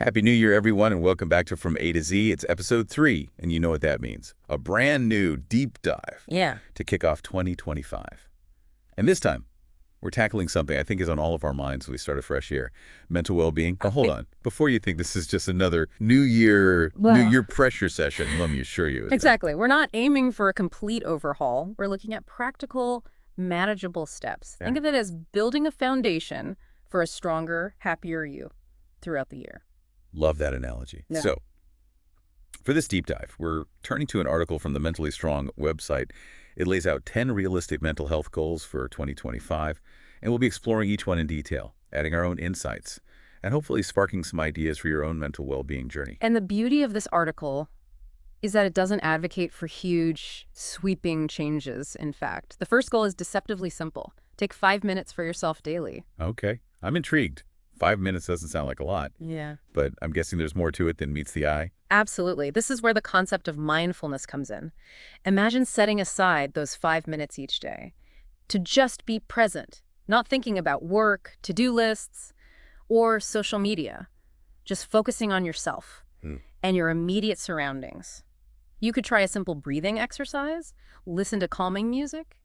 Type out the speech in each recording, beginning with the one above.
Happy New Year, everyone, and welcome back to From A to Z. It's episode 3, and you know what that means. A brand new deep dive Yeah. to kick off 2025. And this time, we're tackling something I think is on all of our minds as we start a fresh year. Mental well-being. Now, hold on. Before you think this is just another New Year pressure session, let me assure you. Exactly. We're not aiming for a complete overhaul. We're looking at practical, manageable steps. Yeah. Think of it as building a foundation for a stronger, happier you throughout the year. Love that analogy. Yeah. So, for this deep dive, we're turning to an article from the Mentally Strong website. It lays out 10 realistic mental health goals for 2025, and we'll be exploring each one in detail, adding our own insights, and hopefully sparking some ideas for your own mental well-being journey. And the beauty of this article is that it doesn't advocate for huge, sweeping changes, in fact. The first goal is deceptively simple. Take 5 minutes for yourself daily. Okay, I'm intrigued. 5 minutes doesn't sound like a lot, Yeah. but I'm guessing there's more to it than meets the eye. Absolutely. This is where the concept of mindfulness comes in. Imagine setting aside those 5 minutes each day to just be present, not thinking about work, to-do lists, or social media, just focusing on yourself and your immediate surroundings. You could try a simple breathing exercise, listen to calming music,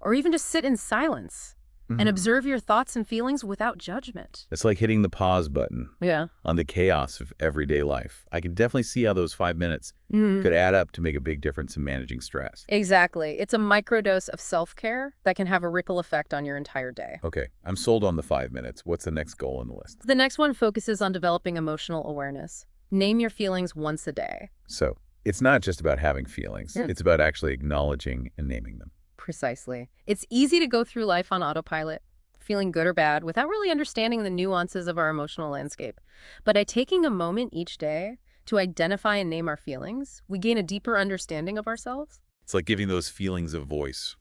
or even just sit in silence and observe your thoughts and feelings without judgment. It's like hitting the pause button Yeah. on the chaos of everyday life. I can definitely see how those 5 minutes could add up to make a big difference in managing stress. Exactly. It's a microdose of self-care that can have a ripple effect on your entire day. Okay, I'm sold on the 5 minutes. What's the next goal on the list? The next one focuses on developing emotional awareness. Name your feelings once a day. So, it's not just about having feelings. Yeah. It's about actually acknowledging and naming them. Precisely. It's easy to go through life on autopilot, feeling good or bad, without really understanding the nuances of our emotional landscape. But by taking a moment each day to identify and name our feelings, we gain a deeper understanding of ourselves. It's like giving those feelings a voice,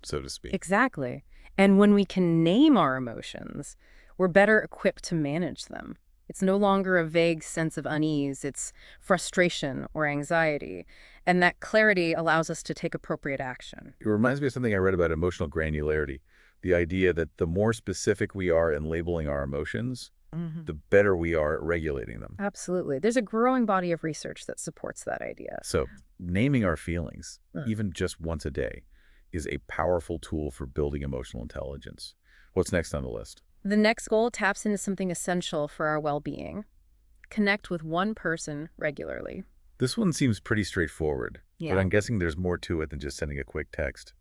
so to speak. Exactly. And when we can name our emotions, we're better equipped to manage them. It's no longer a vague sense of unease, it's frustration or anxiety. And that clarity allows us to take appropriate action. It reminds me of something I read about emotional granularity. The idea that the more specific we are in labeling our emotions, the better we are at regulating them. Absolutely. There's a growing body of research that supports that idea. So, naming our feelings, even just once a day, is a powerful tool for building emotional intelligence. What's next on the list? The next goal taps into something essential for our well-being. Connect with one person regularly. This one seems pretty straightforward, Yeah. but I'm guessing there's more to it than just sending a quick text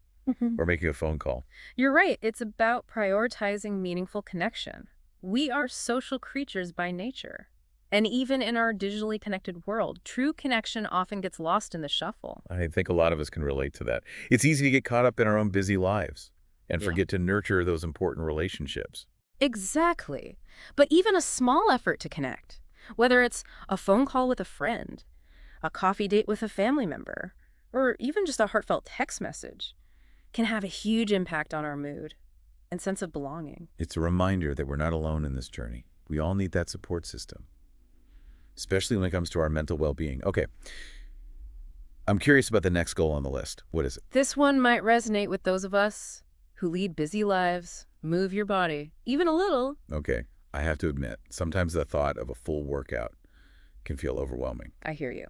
or making a phone call. You're right. It's about prioritizing meaningful connection. We are social creatures by nature. And even in our digitally connected world, true connection often gets lost in the shuffle. I think a lot of us can relate to that. It's easy to get caught up in our own busy lives and Yeah. forget to nurture those important relationships. Exactly. But even a small effort to connect, whether it's a phone call with a friend, a coffee date with a family member, or even just a heartfelt text message, can have a huge impact on our mood and sense of belonging. It's a reminder that we're not alone in this journey. We all need that support system, especially when it comes to our mental well-being. Okay, I'm curious about the next goal on the list. What is it? This one might resonate with those of us who lead busy lives. Move your body, even a little. Okay, I have to admit, sometimes the thought of a full workout can feel overwhelming. I hear you.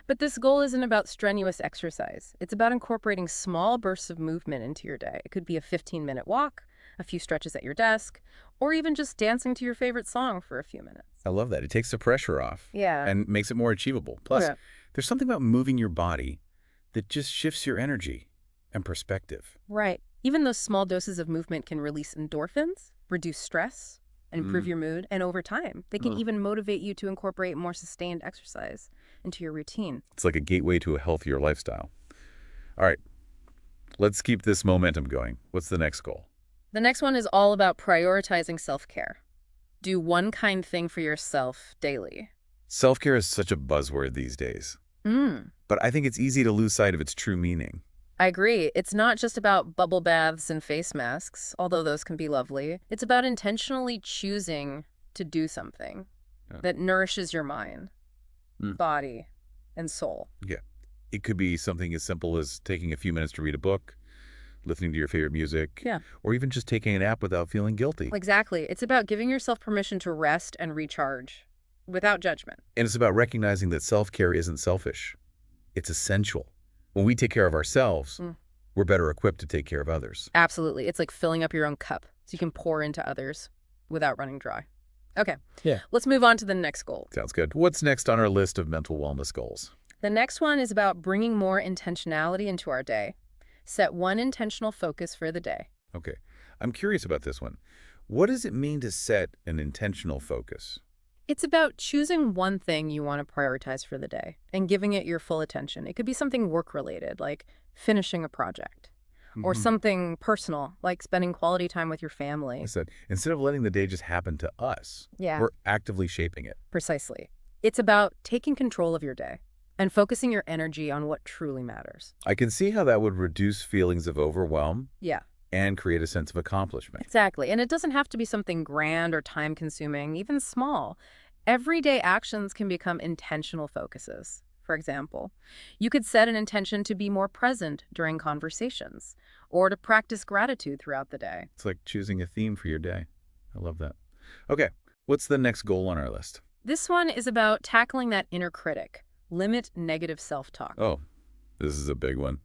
But this goal isn't about strenuous exercise. It's about incorporating small bursts of movement into your day. It could be a 15-minute walk, a few stretches at your desk, or even just dancing to your favorite song for a few minutes. I love that. It takes the pressure off Yeah. and makes it more achievable. Plus, Yeah. there's something about moving your body that just shifts your energy and perspective. Right. Even those small doses of movement can release endorphins, reduce stress, and improve your mood. And over time, they can even motivate you to incorporate more sustained exercise into your routine. It's like a gateway to a healthier lifestyle. All right, let's keep this momentum going. What's the next goal? The next one is all about prioritizing self-care. Do one kind thing for yourself daily. Self-care is such a buzzword these days, but I think it's easy to lose sight of its true meaning. I agree. It's not just about bubble baths and face masks, although those can be lovely. It's about intentionally choosing to do something that nourishes your mind, body, and soul. Yeah, it could be something as simple as taking a few minutes to read a book, listening to your favorite music, or even just taking a nap without feeling guilty. Exactly. It's about giving yourself permission to rest and recharge. without judgment. And it's about recognizing that self-care isn't selfish. It's essential. When we take care of ourselves, Mm. we're better equipped to take care of others. Absolutely. It's like filling up your own cup so you can pour into others without running dry. Okay. Yeah. Let's move on to the next goal. Sounds good. What's next on our list of mental wellness goals? The next one is about bringing more intentionality into our day. Set one intentional focus for the day. Okay. I'm curious about this one. What does it mean to set an intentional focus? It's about choosing one thing you want to prioritize for the day and giving it your full attention. It could be something work-related, like finishing a project, or Mhm. something personal, like spending quality time with your family. I said, instead of letting the day just happen to us, Yeah, we're actively shaping it. precisely. It's about taking control of your day and focusing your energy on what truly matters. I can see how that would reduce feelings of overwhelm Yeah, and create a sense of accomplishment. exactly. And it doesn't have to be something grand or time-consuming, even small. Everyday actions can become intentional focuses. For example, you could set an intention to be more present during conversations or to practice gratitude throughout the day. It's like choosing a theme for your day. I love that. Okay, what's the next goal on our list? This one is about tackling that inner critic. Limit negative self-talk. Oh, this is a big one.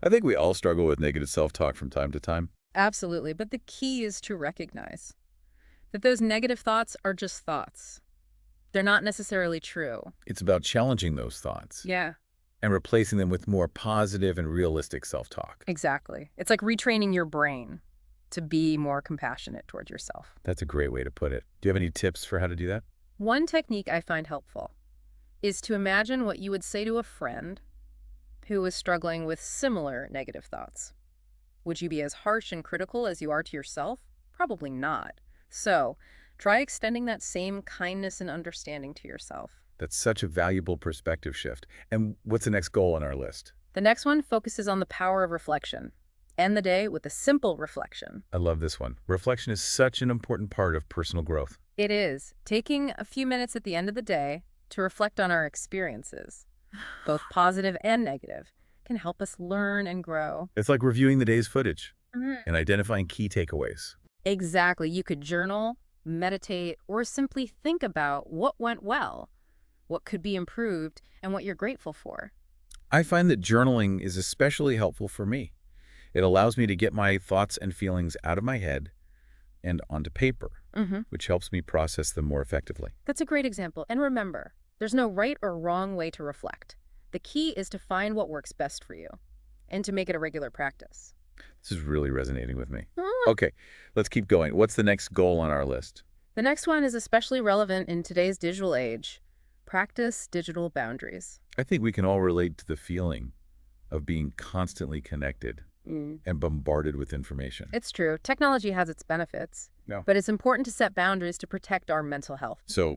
I think we all struggle with negative self-talk from time to time. Absolutely, but the key is to recognize that those negative thoughts are just thoughts. They're not necessarily true. It's about challenging those thoughts Yeah, and replacing them with more positive and realistic self-talk. exactly. It's like retraining your brain to be more compassionate towards yourself. That's a great way to put it. Do you have any tips for how to do that? One technique I find helpful is to imagine what you would say to a friend who is struggling with similar negative thoughts. Would you be as harsh and critical as you are to yourself? Probably not. So, try extending that same kindness and understanding to yourself. That's such a valuable perspective shift. And what's the next goal on our list? The next one focuses on the power of reflection. End the day with a simple reflection. I love this one. Reflection is such an important part of personal growth. It is taking a few minutes at the end of the day to reflect on our experiences, both positive and negative, can help us learn and grow. It's like reviewing the day's footage Mhm. and identifying key takeaways. Exactly. You could journal, meditate, or simply think about what went well, what could be improved, and what you're grateful for. I find that journaling is especially helpful for me. It allows me to get my thoughts and feelings out of my head and onto paper, which helps me process them more effectively. That's a great example. And remember, there's no right or wrong way to reflect. The key is to find what works best for you and to make it a regular practice. This is really resonating with me. Ah. Okay, let's keep going. What's the next goal on our list? The next one is especially relevant in today's digital age. Practice digital boundaries. I think we can all relate to the feeling of being constantly connected and bombarded with information. It's true. Technology has its benefits, Yeah. but it's important to set boundaries to protect our mental health. So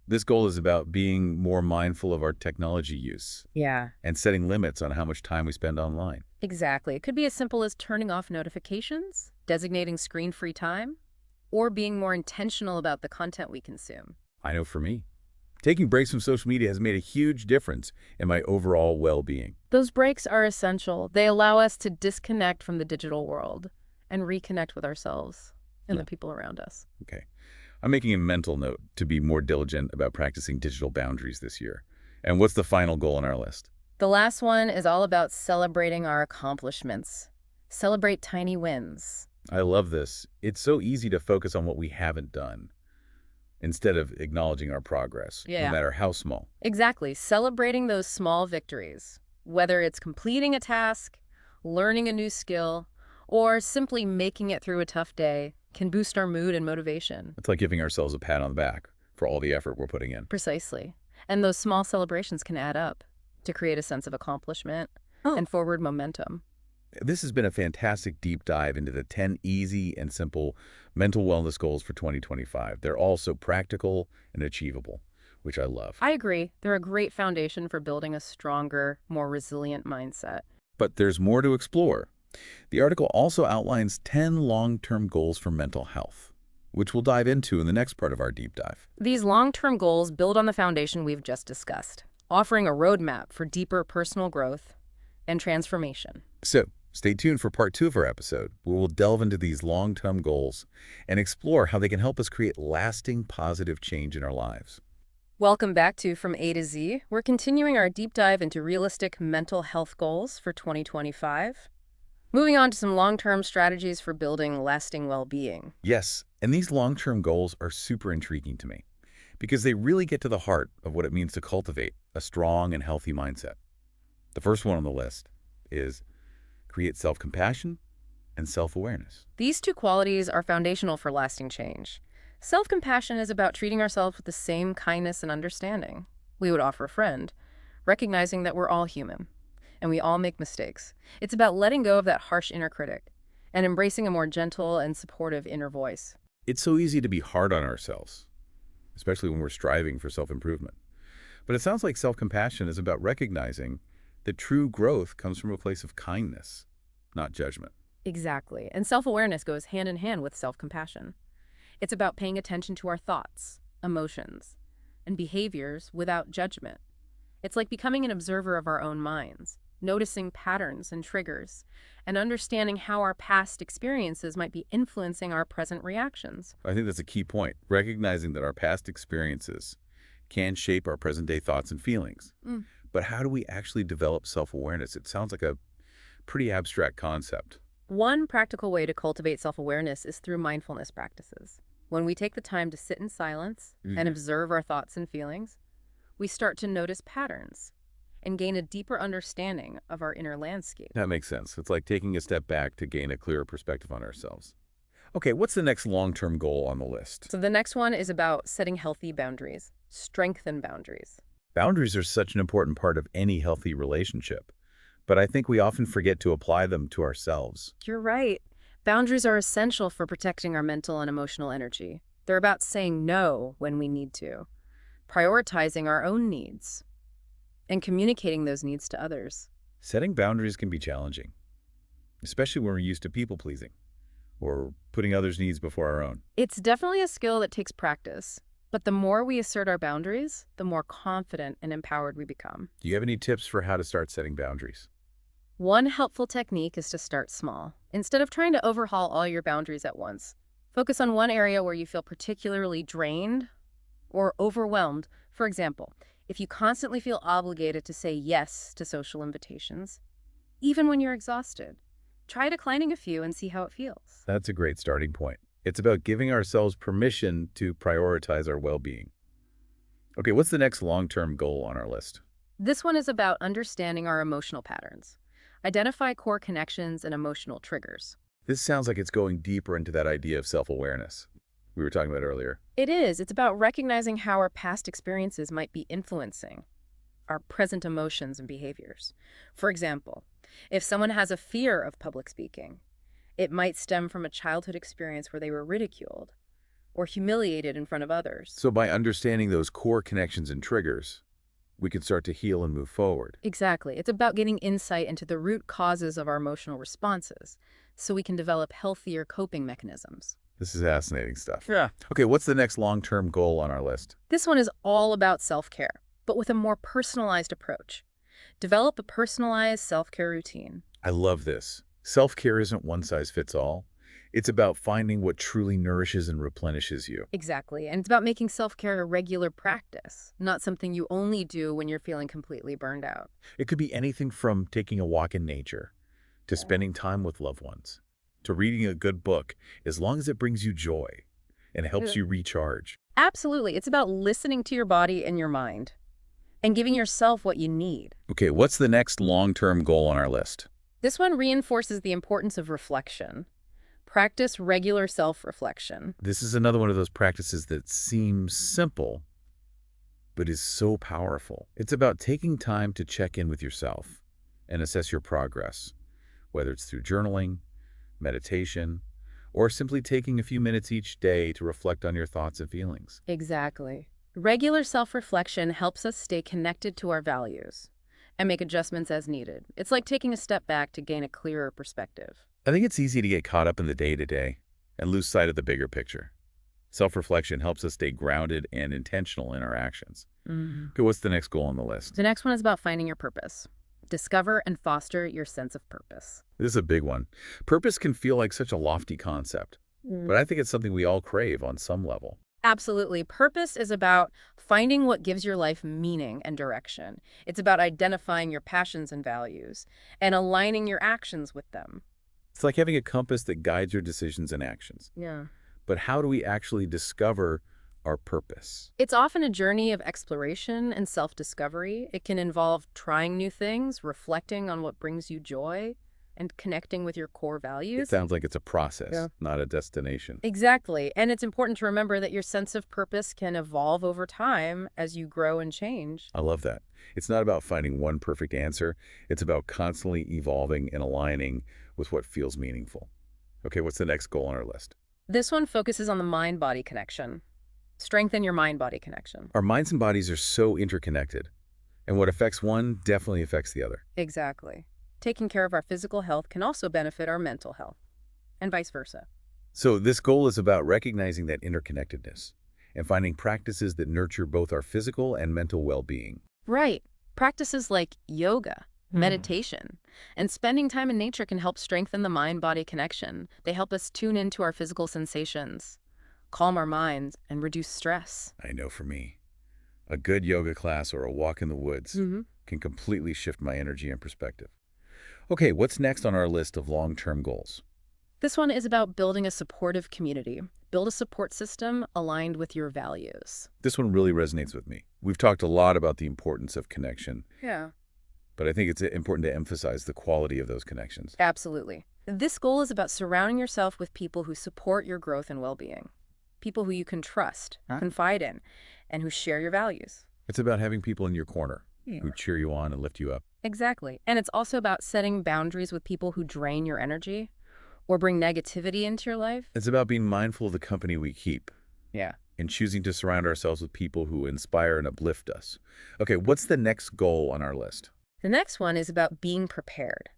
this goal is about being more mindful of our technology use Yeah, and setting limits on how much time we spend online. exactly. It could be as simple as turning off notifications, designating screen-free time, or being more intentional about the content we consume. I know for me, taking breaks from social media has made a huge difference in my overall well-being. Those breaks are essential. They allow us to disconnect from the digital world and reconnect with ourselves and the people around us. Okay. I'm making a mental note to be more diligent about practicing digital boundaries this year. And what's the final goal on our list? The last one is all about celebrating our accomplishments. Celebrate tiny wins. I love this. It's so easy to focus on what we haven't done instead of acknowledging our progress, Yeah. no matter how small. Exactly. Celebrating those small victories, whether it's completing a task, learning a new skill, or simply making it through a tough day, can boost our mood and motivation. It's like giving ourselves a pat on the back for all the effort we're putting in. Precisely. And those small celebrations can add up to create a sense of accomplishment and forward momentum. This has been a fantastic deep dive into the 10 easy and simple mental wellness goals for 2025. They're all so practical and achievable, which I love. I agree. They're a great foundation for building a stronger, more resilient mindset. But there's more to explore. The article also outlines 10 long-term goals for mental health, which we'll dive into in the next part of our deep dive. These long-term goals build on the foundation we've just discussed, offering a roadmap for deeper personal growth and transformation. So, stay tuned for part 2 of our episode, where we'll delve into these long-term goals and explore how they can help us create lasting positive change in our lives. Welcome back to From A to Z. We're continuing our deep dive into realistic mental health goals for 2025. Moving on to some long-term strategies for building lasting well-being. Yes, and these long-term goals are super intriguing to me because they really get to the heart of what it means to cultivate a strong and healthy mindset. The first one on the list is create self-compassion and self-awareness. These two qualities are foundational for lasting change. Self-compassion is about treating ourselves with the same kindness and understanding we would offer a friend, recognizing that we're all human and we all make mistakes. It's about letting go of that harsh inner critic and embracing a more gentle and supportive inner voice. It's so easy to be hard on ourselves, especially when we're striving for self-improvement. But it sounds like self-compassion is about recognizing that true growth comes from a place of kindness, not judgment. Exactly. And self-awareness goes hand in hand with self-compassion. It's about paying attention to our thoughts, emotions, and behaviors without judgment. It's like becoming an observer of our own minds, noticing patterns and triggers, and understanding how our past experiences might be influencing our present reactions. I think that's a key point, recognizing that our past experiences can shape our present-day thoughts and feelings. Mm. But how do we actually develop self-awareness? It sounds like a pretty abstract concept. One practical way to cultivate self-awareness is through mindfulness practices. When we take the time to sit in silence and observe our thoughts and feelings, we start to notice patterns and gain a deeper understanding of our inner landscape. That makes sense. It's like taking a step back to gain a clearer perspective on ourselves. Okay, what's the next long-term goal on the list? So the next one is about setting healthy boundaries, strengthen boundaries. Boundaries are such an important part of any healthy relationship, but I think we often forget to apply them to ourselves. You're right. Boundaries are essential for protecting our mental and emotional energy. They're about saying no when we need to, prioritizing our own needs, and communicating those needs to others. Setting boundaries can be challenging, especially when we're used to people-pleasing or putting others' needs before our own. It's definitely a skill that takes practice, but the more we assert our boundaries, the more confident and empowered we become. Do you have any tips for how to start setting boundaries? One helpful technique is to start small. Instead of trying to overhaul all your boundaries at once, focus on one area where you feel particularly drained or overwhelmed. For example, if you constantly feel obligated to say yes to social invitations, even when you're exhausted, try declining a few and see how it feels. That's a great starting point. It's about giving ourselves permission to prioritize our well-being. Okay, what's the next long-term goal on our list? This one is about understanding our emotional patterns. Identify core connections and emotional triggers. This sounds like it's going deeper into that idea of self-awareness we were talking about earlier. It is. It's about recognizing how our past experiences might be influencing our present emotions and behaviors. For example, if someone has a fear of public speaking, it might stem from a childhood experience where they were ridiculed or humiliated in front of others. So by understanding those core connections and triggers, we can start to heal and move forward. Exactly. It's about getting insight into the root causes of our emotional responses so we can develop healthier coping mechanisms. This is fascinating stuff. Yeah. Okay, what's the next long-term goal on our list? This one is all about self-care, but with a more personalized approach. Develop a personalized self-care routine. I love this. Self-care isn't one size fits all. It's about finding what truly nourishes and replenishes you. Exactly. And it's about making self-care a regular practice, not something you only do when you're feeling completely burned out. It could be anything from taking a walk in nature, to spending time with loved ones, to reading a good book, as long as it brings you joy and helps you recharge. Absolutely. It's about listening to your body and your mind and giving yourself what you need. Okay, what's the next long-term goal on our list? This one reinforces the importance of reflection. Practice regular self-reflection. This is another one of those practices that seems simple, but is so powerful. It's about taking time to check in with yourself and assess your progress, whether it's through journaling, meditation, or simply taking a few minutes each day to reflect on your thoughts and feelings. Exactly. Regular self-reflection helps us stay connected to our values and make adjustments as needed. It's like taking a step back to gain a clearer perspective. I think it's easy to get caught up in the day-to-day and lose sight of the bigger picture. Self-reflection helps us stay grounded and intentional in our actions. Okay, what's the next goal on the list? The next one is about finding your purpose. Discover and foster your sense of purpose. This is a big one. Purpose can feel like such a lofty concept, but I think it's something we all crave on some level. Absolutely. Purpose is about finding what gives your life meaning and direction. It's about identifying your passions and values and aligning your actions with them. It's like having a compass that guides your decisions and actions. Yeah. But how do we actually discover our purpose? It's often a journey of exploration and self-discovery. It can involve trying new things, reflecting on what brings you joy, and connecting with your core It values. sounds like it's a process, Yeah. not a destination. Exactly. And it's important to remember that your sense of purpose can evolve over time as you grow and change. I love that. It's not about finding one perfect answer. It's about constantly evolving and aligning with what feels meaningful. Okay, what's the next goal on our list? This one focuses on the mind-body connection. Strengthen your mind-body connection. Our minds and bodies are so interconnected, and what affects one definitely affects the other. Exactly. Taking care of our physical health can also benefit our mental health, and vice versa. So this goal is about recognizing that interconnectedness and finding practices that nurture both our physical and mental well-being. Right. Practices like yoga, meditation, and spending time in nature can help strengthen the mind-body connection. They help us tune into our physical sensations, calm our minds, and reduce stress. I know for me, a good yoga class or a walk in the woods Mhm. can completely shift my energy and perspective. Okay, what's next on our list of long-term goals? This one is about building a supportive community. Build a support system aligned with your values. This one really resonates with me. We've talked a lot about the importance of connection, Yeah. but I think it's important to emphasize the quality of those connections. Absolutely. This goal is about surrounding yourself with people who support your growth and well-being. People who you can trust, confide in, and who share your values. It's about having people in your corner who cheer you on and lift you up. Exactly. And it's also about setting boundaries with people who drain your energy or bring negativity into your life. It's about being mindful of the company we keep Yeah. and choosing to surround ourselves with people who inspire and uplift us. Okay, what's the next goal on our list? The next one is about being prepared.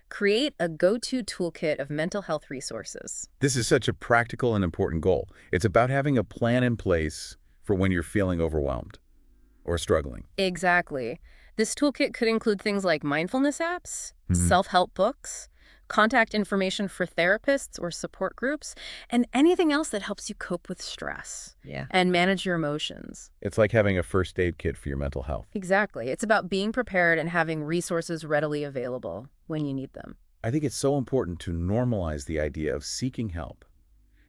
Create a go-to toolkit of mental health resources. This is such a practical and important goal. It's about having a plan in place for when you're feeling overwhelmed or struggling. Exactly. This toolkit could include things like mindfulness apps, Mhm. self-help books, contact information for therapists or support groups, and anything else that helps you cope with stress and manage your emotions. It's like having a first aid kit for your mental health. Exactly. It's about being prepared and having resources readily available when you need them. I think it's so important to normalize the idea of seeking help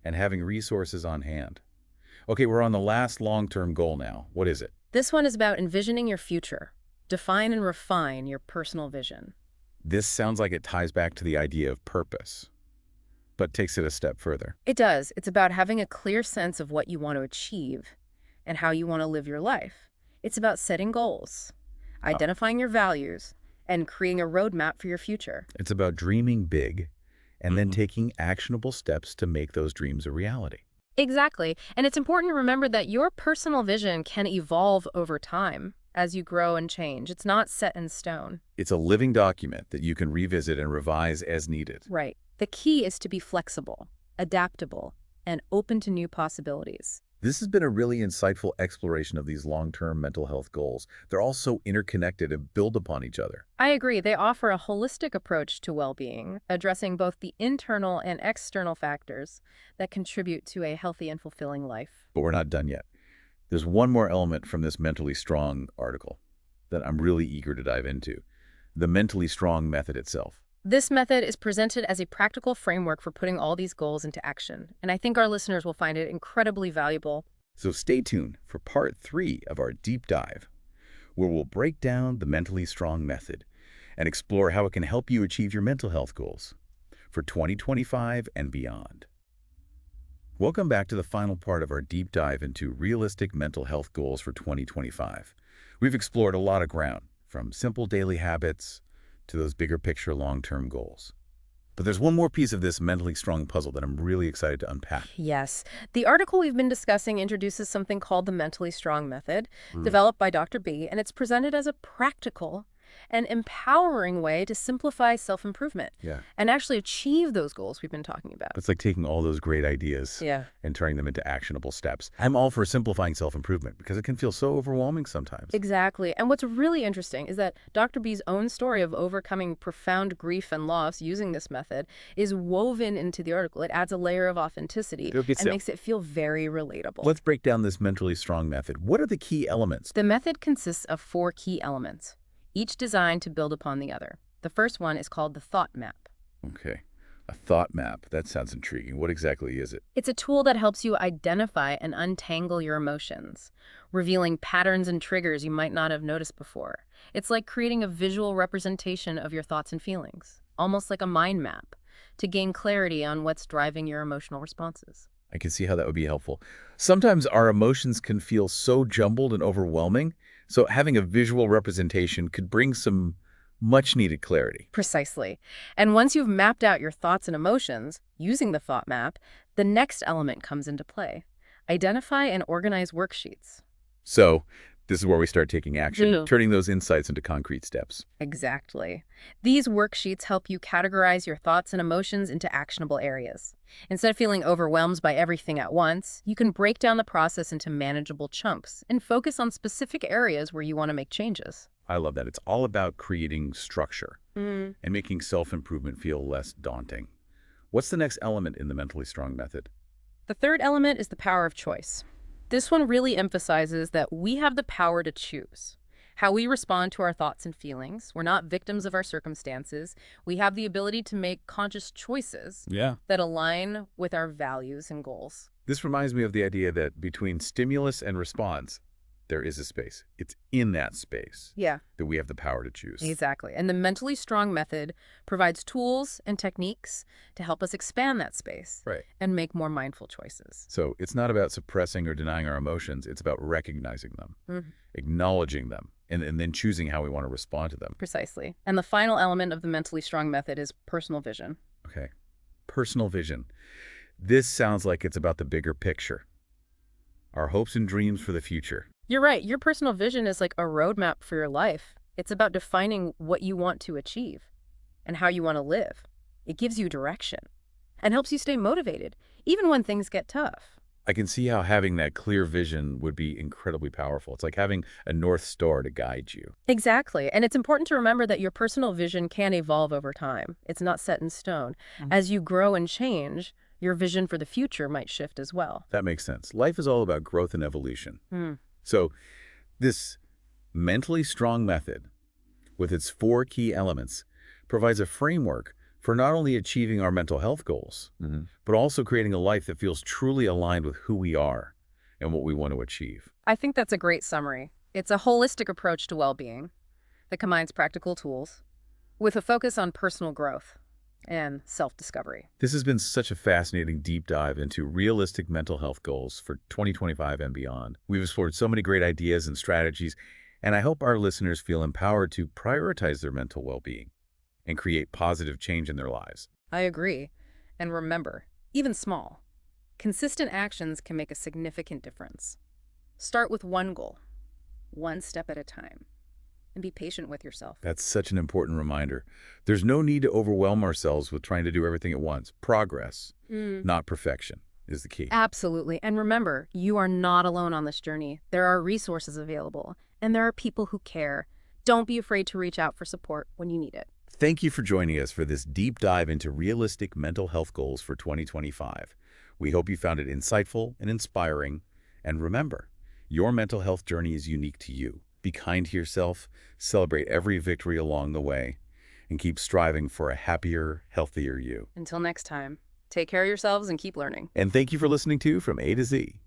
and having resources on hand. Okay, we're on the last long-term goal now. What is it? This one is about envisioning your future. Define and refine your personal vision. This sounds like it ties back to the idea of purpose, but takes it a step further. It does. It's about having a clear sense of what you want to achieve and how you want to live your life. It's about setting goals, identifying your values, and creating a roadmap for your future. It's about dreaming big and then taking actionable steps to make those dreams a reality. Exactly. And it's important to remember that your personal vision can evolve over time as you grow and change. It's not set in stone. It's a living document that you can revisit and revise as needed. Right. The key is to be flexible, adaptable, and open to new possibilities. This has been a really insightful exploration of these long-term mental health goals. They're all so interconnected and build upon each other. I agree. They offer a holistic approach to well-being, addressing both the internal and external factors that contribute to a healthy and fulfilling life. But we're not done yet. There's one more element from this Mentally Strong article that I'm really eager to dive into, the Mentally Strong method itself. This method is presented as a practical framework for putting all these goals into action, and I think our listeners will find it incredibly valuable. So stay tuned for part 3 of our deep dive, where we'll break down the Mentally Strong method and explore how it can help you achieve your mental health goals for 2025 and beyond. Welcome back to the final part of our deep dive into realistic mental health goals for 2025. We've explored a lot of ground, from simple daily habits to those bigger picture long-term goals. But there's one more piece of this mentally strong puzzle that I'm really excited to unpack. Yes. The article we've been discussing introduces something called the Mentally Strong Method, developed by Dr. B, and it's presented as a practical an empowering way to simplify self-improvement Yeah. and actually achieve those goals we've been talking about. It's like taking all those great ideas Yeah. and turning them into actionable steps. I'm all for simplifying self-improvement because it can feel so overwhelming sometimes. Exactly. And what's really interesting is that Dr. B's own story of overcoming profound grief and loss using this method is woven into the article. It adds a layer of authenticity and makes it feel very relatable. Let's break down this mentally strong method. What are the key elements? The method consists of 4 key elements, each designed to build upon the other. The first one is called the thought map. Okay. A thought map. That sounds intriguing. What exactly is it? It's a tool that helps you identify and untangle your emotions, revealing patterns and triggers you might not have noticed before. It's like creating a visual representation of your thoughts and feelings, almost like a mind map, to gain clarity on what's driving your emotional responses. I can see how that would be helpful. Sometimes our emotions can feel so jumbled and overwhelming, so having a visual representation could bring some much-needed clarity. Precisely. And once you've mapped out your thoughts and emotions using the thought map, the next element comes into play. Identify and organize worksheets. So this is where we start taking action, Yeah. turning those insights into concrete steps. Exactly. These worksheets help you categorize your thoughts and emotions into actionable areas. Instead of feeling overwhelmed by everything at once, you can break down the process into manageable chunks and focus on specific areas where you want to make changes. I love that. It's all about creating structure and making self-improvement feel less daunting. What's the next element in the mentally strong method? The third element is the power of choice. This one really emphasizes that we have the power to choose how we respond to our thoughts and feelings. We're not victims of our circumstances. We have the ability to make conscious choices that align with our values and goals. This reminds me of the idea that between stimulus and response, there is a space. It's in that space Yeah, that we have the power to choose. exactly. And the mentally strong method provides tools and techniques to help us expand that space Right. and make more mindful choices. So it's not about suppressing or denying our emotions. It's about recognizing them, acknowledging them, and then choosing how we want to respond to them. Precisely. And the final element of the mentally strong method is personal vision. Okay. Personal vision. This sounds like it's about the bigger picture. Our hopes and dreams for the future. You're right. Your personal vision is like a roadmap for your life. It's about defining what you want to achieve and how you want to live. It gives you direction and helps you stay motivated, even when things get tough. I can see how having that clear vision would be incredibly powerful. It's like having a North Star to guide you. Exactly. And it's important to remember that your personal vision can evolve over time. It's not set in stone. As you grow and change, your vision for the future might shift as well. That makes sense. Life is all about growth and evolution. So this mentally strong method, with its 4 key elements, provides a framework for not only achieving our mental health goals, but also creating a life that feels truly aligned with who we are and what we want to achieve. I think that's a great summary. It's a holistic approach to well-being that combines practical tools with a focus on personal growth and self-discovery. This has been such a fascinating deep dive into realistic mental health goals for 2025 and beyond. We've explored so many great ideas and strategies, and I hope our listeners feel empowered to prioritize their mental well-being and create positive change in their lives. I agree. And remember, even small, consistent actions can make a significant difference. Start with one goal, one step at a time, and be patient with yourself. That's such an important reminder. There's no need to overwhelm ourselves with trying to do everything at once. Progress, not perfection, is the key. Absolutely. And remember, you are not alone on this journey. There are resources available, and there are people who care. Don't be afraid to reach out for support when you need it. Thank you for joining us for this deep dive into realistic mental health goals for 2025. We hope you found it insightful and inspiring. And remember, your mental health journey is unique to you. Be kind to yourself, celebrate every victory along the way, and keep striving for a happier, healthier you. Until next time, take care of yourselves and keep learning. And thank you for listening to From A to Z.